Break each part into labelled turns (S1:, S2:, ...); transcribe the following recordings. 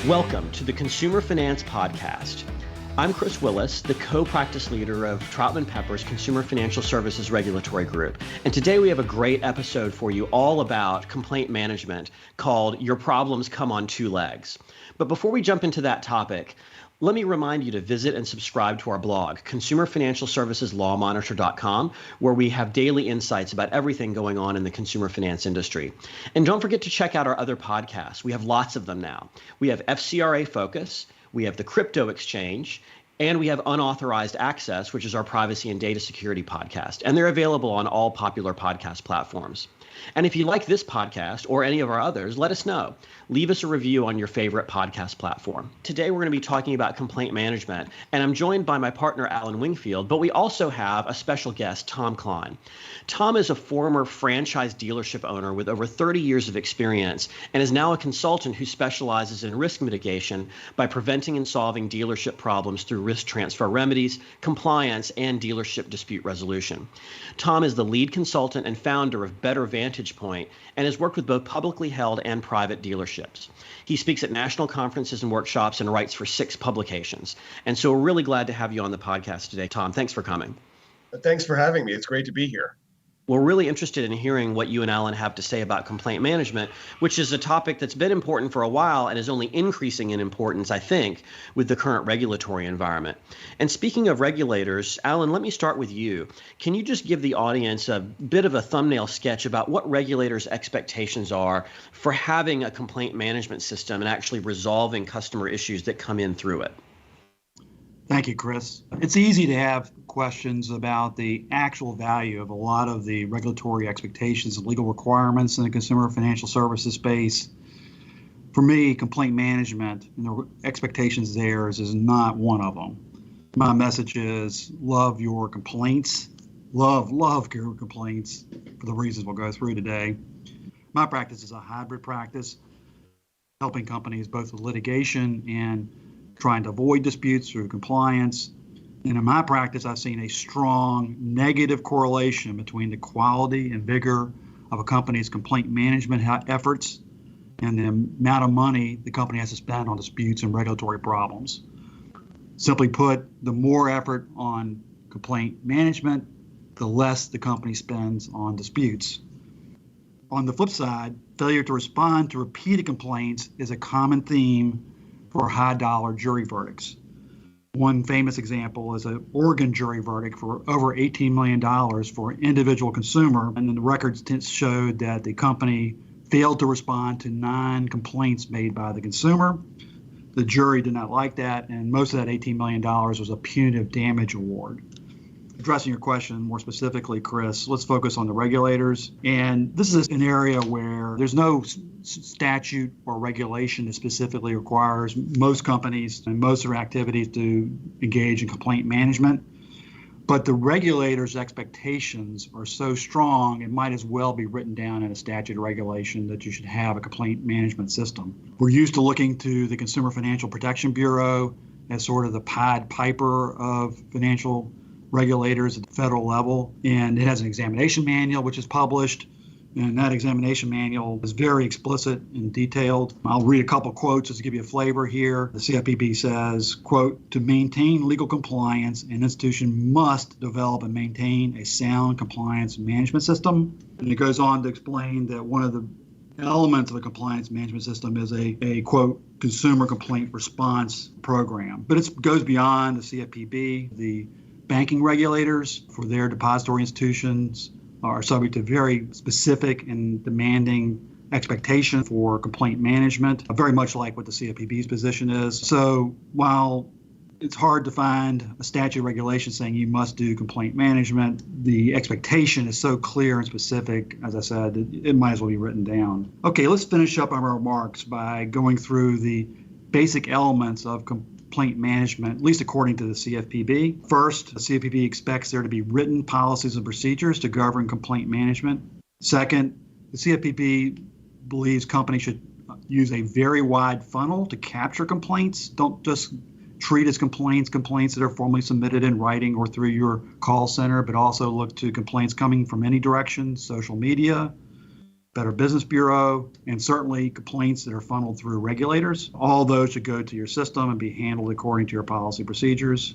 S1: Welcome to the Consumer Finance Podcast. I'm Chris Willis, the co-practice leader of Troutman Pepper's Consumer Financial Services Regulatory Group. And today we have a great episode for you all about complaint management called Your Problems Come on Two Legs. But before we jump into that topic, let me remind you to visit and subscribe to our blog, consumerfinancialserviceslawmonitor.com, where we have daily insights about everything going on in the consumer finance industry. And don't forget to check out our other podcasts. We have lots of them now. We have FCRA Focus, we have the Crypto Exchange, and we have Unauthorized Access, which is our privacy and data security podcast. And they're available on all popular podcast platforms. And if you like this podcast or any of our others, let us know. Leave us a review on your favorite podcast platform. Today, we're going to be talking about complaint management, and I'm joined by my partner, Alan Wingfield, but we also have a special guest, Tom Kline. Tom is a former franchise dealership owner with over 30 years of experience and is now a consultant who specializes in risk mitigation by preventing and solving dealership problems through risk transfer remedies, compliance, and dealership dispute resolution. Tom is the lead consultant and founder of Better Vantage Point and has worked with both publicly held and private dealerships. He speaks at national conferences and workshops and writes for 6 publications. And so we're really glad to have you on the podcast today, Tom. Thanks for coming.
S2: Thanks for having me. It's great to be here.
S1: We're really interested in hearing what you and Alan have to say about complaint management, which is a topic that's been important for a while and is only increasing in importance, I think, with the current regulatory environment. And speaking of regulators, Alan, let me start with you. Can you just give the audience a bit of a thumbnail sketch about what regulators' expectations are for having a complaint management system and actually resolving customer issues that come in through it?
S3: Thank you, Chris. It's easy to have questions about the actual value of a lot of the regulatory expectations and legal requirements in the consumer financial services space. For me, complaint management and the expectations there is not one of them. My message is love your complaints. Love your complaints for the reasons we'll go through today. My practice is a hybrid practice, helping companies both with litigation and trying to avoid disputes through compliance. And in my practice, I've seen a strong negative correlation between the quality and vigor of a company's complaint management efforts and the amount of money the company has to spend on disputes and regulatory problems. Simply put, the more effort on complaint management, the less the company spends on disputes. On the flip side, failure to respond to repeated complaints is a common theme for high-dollar jury verdicts. One famous example is an Oregon jury verdict for over $18 million for an individual consumer, and then the records showed that the company failed to respond to 9 complaints made by the consumer. The jury did not like that, and most of that $18 million was a punitive damage award. Addressing your question more specifically, Chris, let's focus on the regulators. And this is an area where there's no statute or regulation that specifically requires most companies and most of their activities to engage in complaint management. But the regulators' expectations are so strong, it might as well be written down in a statute or regulation that you should have a complaint management system. We're used to looking to the Consumer Financial Protection Bureau as sort of the Pied Piper of financial regulators at the federal level, and it has an examination manual which is published, and that examination manual is very explicit and detailed. I'll read a couple quotes just to give you a flavor here. The CFPB says, quote, "To maintain legal compliance, an institution must develop and maintain a sound compliance management system." And it goes on to explain that one of the elements of the compliance management system is a quote, consumer complaint response program. But it goes beyond the CFPB. The banking regulators for their depository institutions are subject to very specific and demanding expectation for complaint management, very much like what the CFPB's position is. So while it's hard to find a statute regulation saying you must do complaint management, the expectation is so clear and specific, as I said, it might as well be written down. Okay, let's finish up our remarks by going through the basic elements of complaint management, at least according to the CFPB. First, the CFPB expects there to be written policies and procedures to govern complaint management. Second, the CFPB believes companies should use a very wide funnel to capture complaints. Don't just treat as complaints that are formally submitted in writing or through your call center, but also look to complaints coming from any direction, social media, Better Business Bureau, and certainly complaints that are funneled through regulators. All those should go to your system and be handled according to your policy procedures.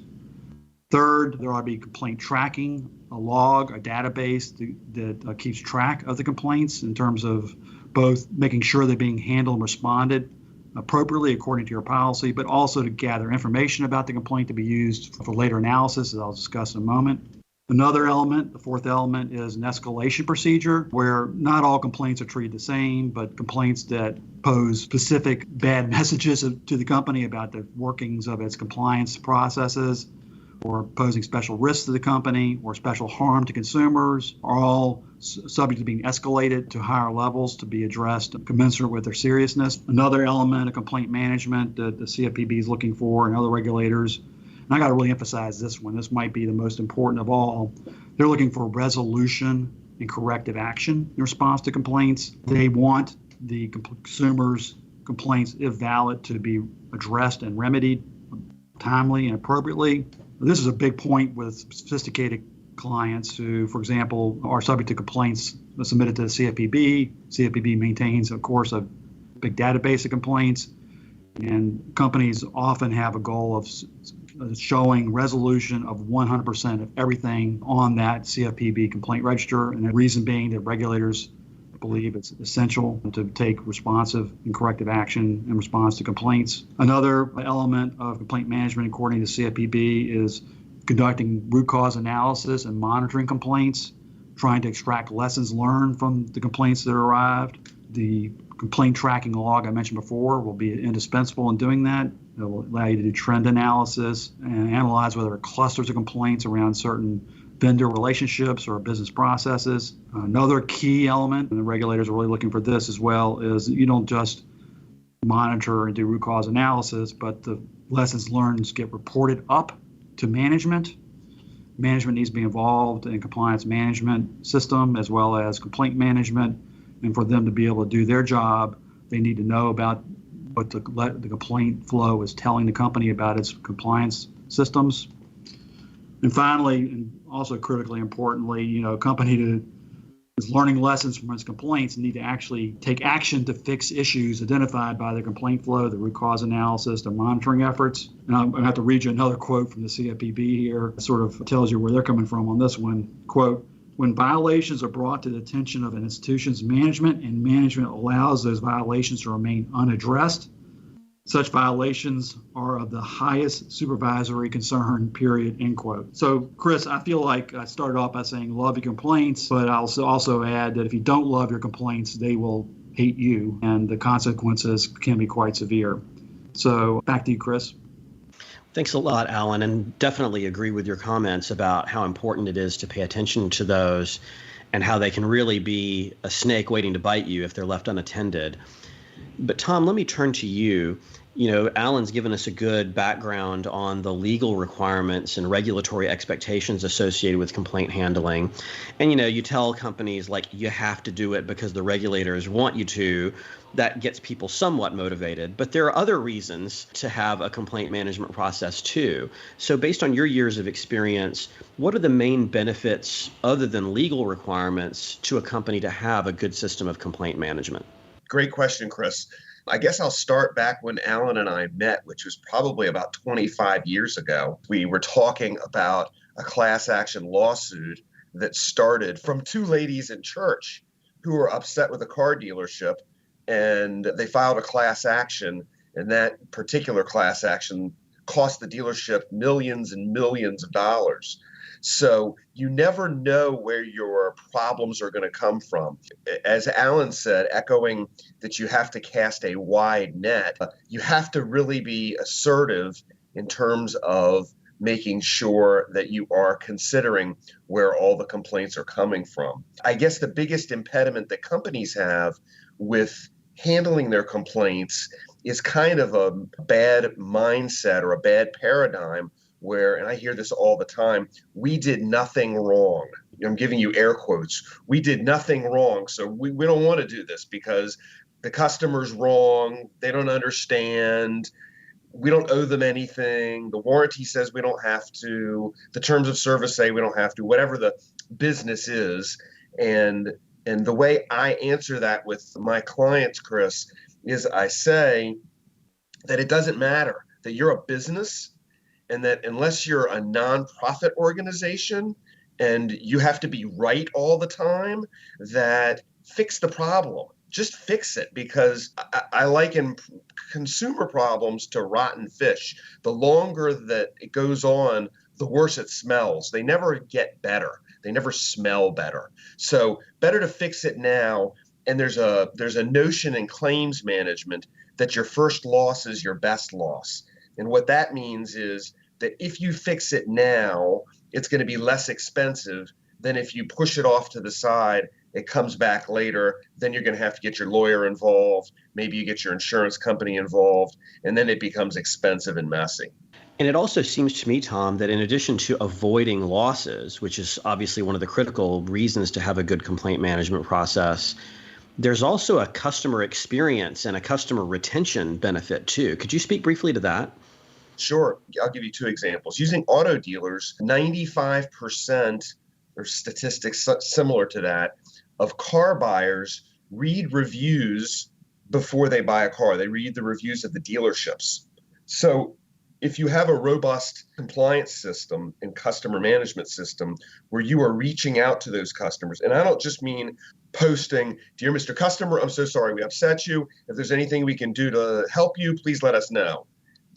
S3: Third, there ought to be complaint tracking, a log, a database that keeps track of the complaints in terms of both making sure they're being handled and responded appropriately according to your policy, but also to gather information about the complaint to be used for later analysis, as I'll discuss in a moment. Another element, the fourth element, is an escalation procedure where not all complaints are treated the same, but complaints that pose specific bad messages to the company about the workings of its compliance processes or posing special risks to the company or special harm to consumers are all subject to being escalated to higher levels to be addressed commensurate with their seriousness. Another element of complaint management that the CFPB is looking for and other regulators, and I got to really emphasize this one. This might be the most important of all. They're looking for resolution and corrective action in response to complaints. They want the consumers' complaints, if valid, to be addressed and remedied timely and appropriately. This is a big point with sophisticated clients who, for example, are subject to complaints submitted to the CFPB. CFPB maintains, of course, a big database of complaints, and companies often have a goal of showing resolution of 100% of everything on that CFPB complaint register, and the reason being that regulators believe it's essential to take responsive and corrective action in response to complaints. Another element of complaint management, according to CFPB, is conducting root cause analysis and monitoring complaints, trying to extract lessons learned from the complaints that arrived. The complaint tracking log I mentioned before will be indispensable in doing that. It will allow you to do trend analysis and analyze whether there are clusters of complaints around certain vendor relationships or business processes. Another key element, and the regulators are really looking for this as well, is you don't just monitor and do root cause analysis, but the lessons learned get reported up to management. Management needs to be involved in compliance management system as well as complaint management. And for them to be able to do their job, they need to know about what the complaint flow is telling the company about its compliance systems. And finally, and also critically importantly, a company that is learning lessons from its complaints need to actually take action to fix issues identified by the complaint flow, the root cause analysis, the monitoring efforts. And I'm going to have to read you another quote from the CFPB here. It sort of tells you where they're coming from on this one. Quote, "When violations are brought to the attention of an institution's management and management allows those violations to remain unaddressed, such violations are of the highest supervisory concern, period," end quote. So, Chris, I feel like I started off by saying love your complaints, but I'll also add that if you don't love your complaints, they will hate you, and the consequences can be quite severe. So back to you, Chris.
S1: Thanks a lot, Alan, and definitely agree with your comments about how important it is to pay attention to those and how they can really be a snake waiting to bite you if they're left unattended. But Tom, let me turn to you. Alan's given us a good background on the legal requirements and regulatory expectations associated with complaint handling. And, you tell companies like you have to do it because the regulators want you to. That gets people somewhat motivated. But there are other reasons to have a complaint management process too. So based on your years of experience, what are the main benefits other than legal requirements to a company to have a good system of complaint management?
S2: Great question, Chris. I guess I'll start back when Alan and I met, which was probably about 25 years ago. We were talking about a class action lawsuit that started from two ladies in church who were upset with a car dealership, and they filed a class action, and that particular class action cost the dealership millions and millions of dollars. So you never know where your problems are going to come from. As Alan said, echoing that you have to cast a wide net, you have to really be assertive in terms of making sure that you are considering where all the complaints are coming from. I guess the biggest impediment that companies have with handling their complaints is kind of a bad mindset or a bad paradigm where, and I hear this all the time, we did nothing wrong. I'm giving you air quotes. We did nothing wrong, so we don't want to do this because the customer's wrong, they don't understand, we don't owe them anything, the warranty says we don't have to, the terms of service say we don't have to, whatever the business is. And And the way I answer that with my clients, Chris, is I say that it doesn't matter that you're a business and that unless you're a nonprofit organization and you have to be right all the time, that fix the problem. Just fix it, because I liken consumer problems to rotten fish. The longer that it goes on, the worse it smells. They never get better. They never smell better. So better to fix it now. And there's a notion in claims management that your first loss is your best loss. And what that means is that if you fix it now, it's going to be less expensive than if you push it off to the side. It comes back later, then you're going to have to get your lawyer involved. Maybe you get your insurance company involved, and then it becomes expensive and messy.
S1: And it also seems to me, Tom, that in addition to avoiding losses, which is obviously one of the critical reasons to have a good complaint management process, there's also a customer experience and a customer retention benefit too. Could you speak briefly to that?
S2: Sure. I'll give you two examples. Using auto dealers, 95%, or statistics similar to that, of car buyers read reviews before they buy a car. They read the reviews of the dealerships. So if you have a robust compliance system and customer management system where you are reaching out to those customers, and I don't just mean posting, "Dear Mr. Customer, I'm so sorry we upset you. If there's anything we can do to help you, please let us know."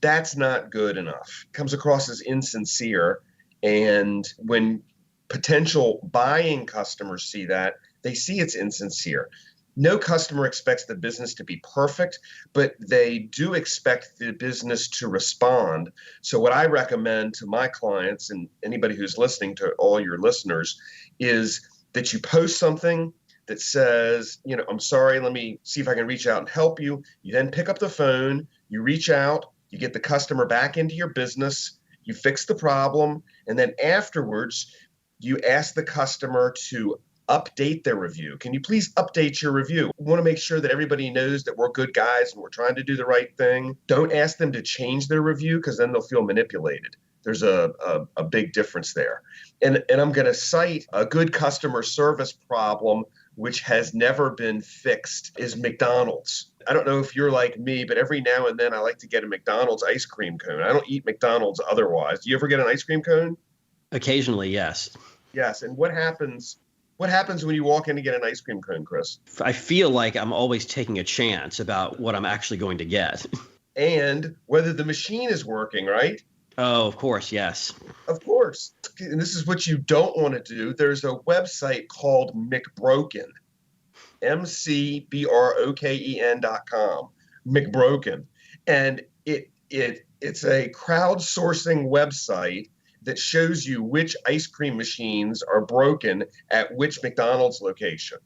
S2: That's not good enough. It comes across as insincere. And when potential buying customers see that, they see it's insincere. No customer expects the business to be perfect, but they do expect the business to respond. So what I recommend to my clients and anybody who's listening, to all your listeners, is that you post something that says, "I'm sorry, let me see if I can reach out and help you." You then pick up the phone, you reach out, you get the customer back into your business, you fix the problem, and then afterwards, you ask the customer to update their review. "Can you please update your review? We want to make sure that everybody knows that we're good guys and we're trying to do the right thing." Don't ask them to change their review, because then they'll feel manipulated. There's a big difference there. And I'm going to cite a good customer service problem which has never been fixed is McDonald's. I don't know if you're like me, but every now and then I like to get a McDonald's ice cream cone. I don't eat McDonald's otherwise. Do you ever get an ice cream cone?
S1: Occasionally, yes.
S2: Yes. And what happens when you walk in to get an ice cream cone, Chris?
S1: I feel like I'm always taking a chance about what I'm actually going to get.
S2: And whether the machine is working, right?
S1: Oh, of course, yes.
S2: Of course. And this is what you don't want to do. There's a website called McBroken, McBroken.com, McBroken. And it's a crowdsourcing website that shows you which ice cream machines are broken at which McDonald's location.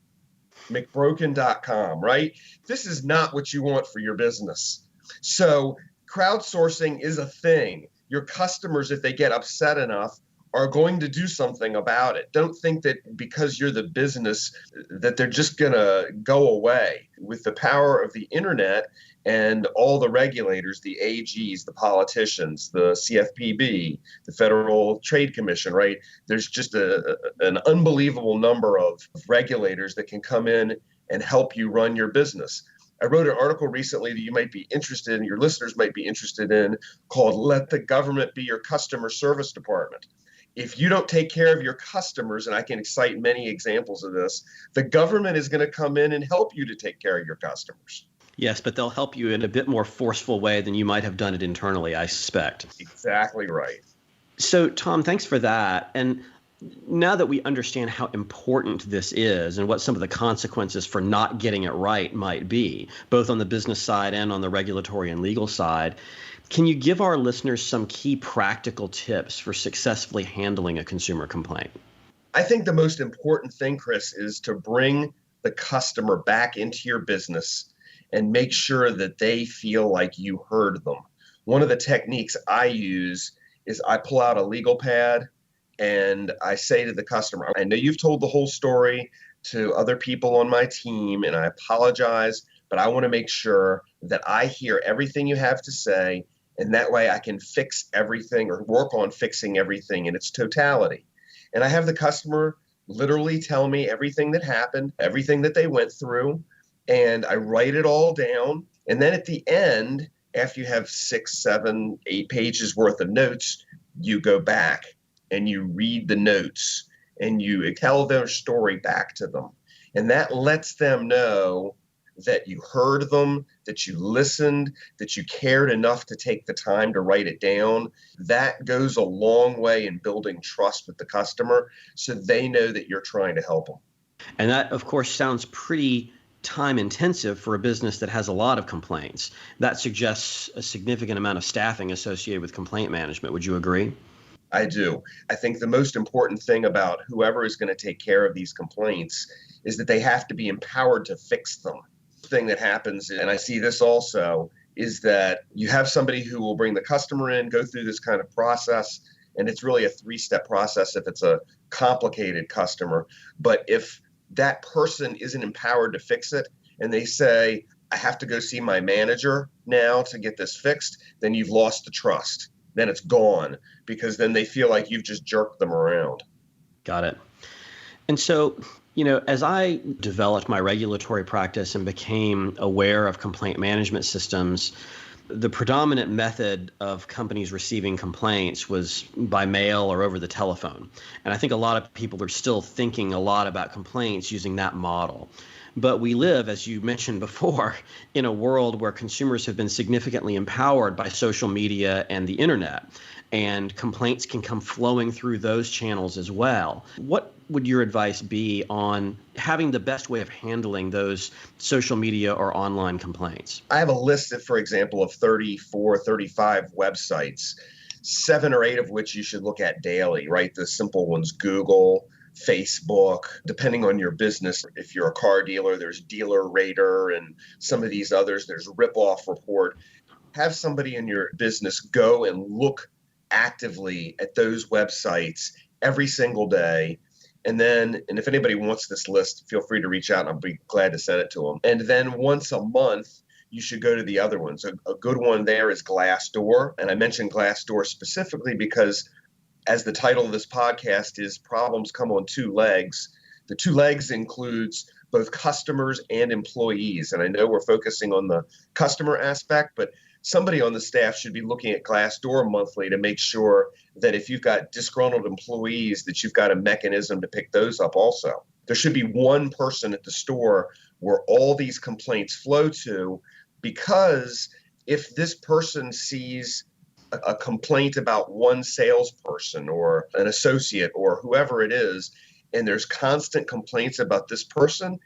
S2: McBroken.com, right? This is not what you want for your business. So crowdsourcing is a thing. Your customers, if they get upset enough, are going to do something about it. Don't think that because you're the business that they're just going to go away. With the power of the internet and all the regulators, the AGs, the politicians, the CFPB, the Federal Trade Commission, right? There's just an unbelievable number of regulators that can come in and help you run your business. I wrote an article recently that you might be interested in, your listeners might be interested in, called "Let the Government Be Your Customer Service Department." If you don't take care of your customers, and I can cite many examples of this, the government is going to come in and help you to take care of your customers.
S1: Yes, but they'll help you in a bit more forceful way than you might have done it internally, I suspect.
S2: Exactly right.
S1: So, Tom, thanks for that. And now that we understand how important this is and what some of the consequences for not getting it right might be, both on the business side and on the regulatory and legal side, can you give our listeners some key practical tips for successfully handling a consumer complaint?
S2: I think the most important thing, Chris, is to bring the customer back into your business and make sure that they feel like you heard them. One of the techniques I use is I pull out a legal pad and I say to the customer, "I know you've told the whole story to other people on my team, and I apologize, but I want to make sure that I hear everything you have to say, and that way I can fix everything or work on fixing everything in its totality." And I have the customer literally tell me everything that happened, everything that they went through, and I write it all down. And then at the end, after you have 6, 7, 8 pages worth of notes, you go back and you read the notes and you tell their story back to them. And that lets them know that you heard them, that you listened, that you cared enough to take the time to write it down. That goes a long way in building trust with the customer so they know that you're trying to help them.
S1: And that, of course, sounds pretty time intensive for a business that has a lot of complaints. That suggests a significant amount of staffing associated with complaint management. Would you agree?
S2: I do. I think the most important thing about whoever is going to take care of these complaints is that they have to be empowered to fix them. The thing that happens, and I see this also, is that you have somebody who will bring the customer in, go through this kind of process, and it's really a 3-step process if it's a complicated customer. But if that person isn't empowered to fix it and they say, I have to go see my manager now to get this fixed, then you've lost the trust. Then it's gone because then they feel like you've just jerked them around.
S1: Got it. And so, as I developed my regulatory practice and became aware of complaint management systems, the predominant method of companies receiving complaints was by mail or over the telephone. And I think a lot of people are still thinking a lot about complaints using that model. But we live, as you mentioned before, in a world where consumers have been significantly empowered by social media and the internet, and complaints can come flowing through those channels as well. What would your advice be on having the best way of handling those social media or online complaints?
S2: I have a list, for example, of 34, 35 websites, 7 or 8 of which you should look at daily, right? The simple ones, Google, Facebook, depending on your business. If you're a car dealer, there's Dealer Rater, and some of these others, there's Ripoff Report. Have somebody in your business go and look actively at those websites every single day. And if anybody wants this list, feel free to reach out and I'll be glad to send it to them. And then once a month, you should go to the other ones. A good one there is Glassdoor. And I mentioned Glassdoor specifically because, as the title of this podcast is, Problems Come on 2 Legs. The 2 legs includes both customers and employees. And I know we're focusing on the customer aspect, but somebody on the staff should be looking at Glassdoor monthly to make sure that if you've got disgruntled employees, that you've got a mechanism to pick those up also. There should be one person at the store where all these complaints flow to, because if this person sees a complaint about one salesperson or an associate or whoever it is, and there's constant complaints about this person,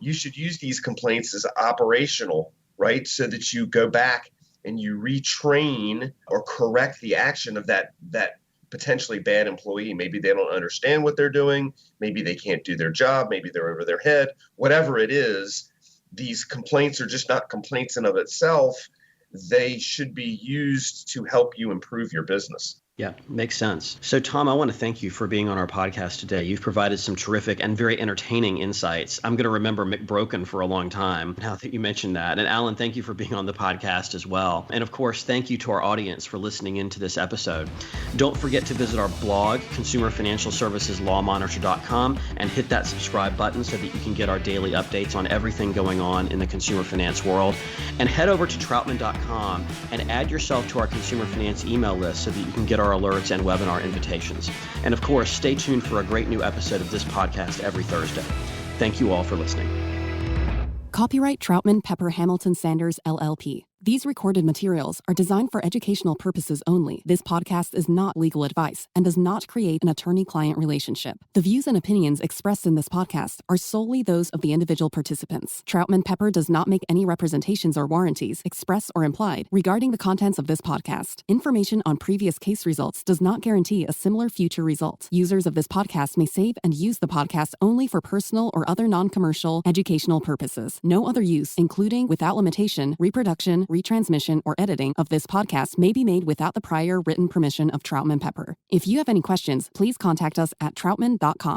S2: you should use these complaints as operational, right? So that you go back and you retrain or correct the action of that potentially bad employee. Maybe they don't understand what they're doing. Maybe they can't do their job. Maybe they're over their head. Whatever it is, these complaints are just not complaints in of itself. They should be used to help you improve your business.
S1: Yeah, makes sense. So, Tom, I want to thank you for being on our podcast today. You've provided some terrific and very entertaining insights. I'm going to remember McBroken for a long time now that you mentioned that. And Alan, thank you for being on the podcast as well. And of course, thank you to our audience for listening into this episode. Don't forget to visit our blog, consumerfinancialserviceslawmonitor.com, and hit that subscribe button so that you can get our daily updates on everything going on in the consumer finance world. And head over to Troutman.com and add yourself to our consumer finance email list so that you can get our alerts and webinar invitations. And of course, stay tuned for a great new episode of this podcast every Thursday. Thank you all for listening.
S4: Copyright Troutman Pepper Hamilton Sanders, LLP. These recorded materials are designed for educational purposes only. This podcast is not legal advice and does not create an attorney-client relationship. The views and opinions expressed in this podcast are solely those of the individual participants. Troutman Pepper does not make any representations or warranties, express or implied, regarding the contents of this podcast. Information on previous case results does not guarantee a similar future result. Users of this podcast may save and use the podcast only for personal or other non-commercial educational purposes. No other use, including, without limitation, reproduction, retransmission, or editing of this podcast may be made without the prior written permission of Troutman Pepper. If you have any questions, please contact us at troutman.com.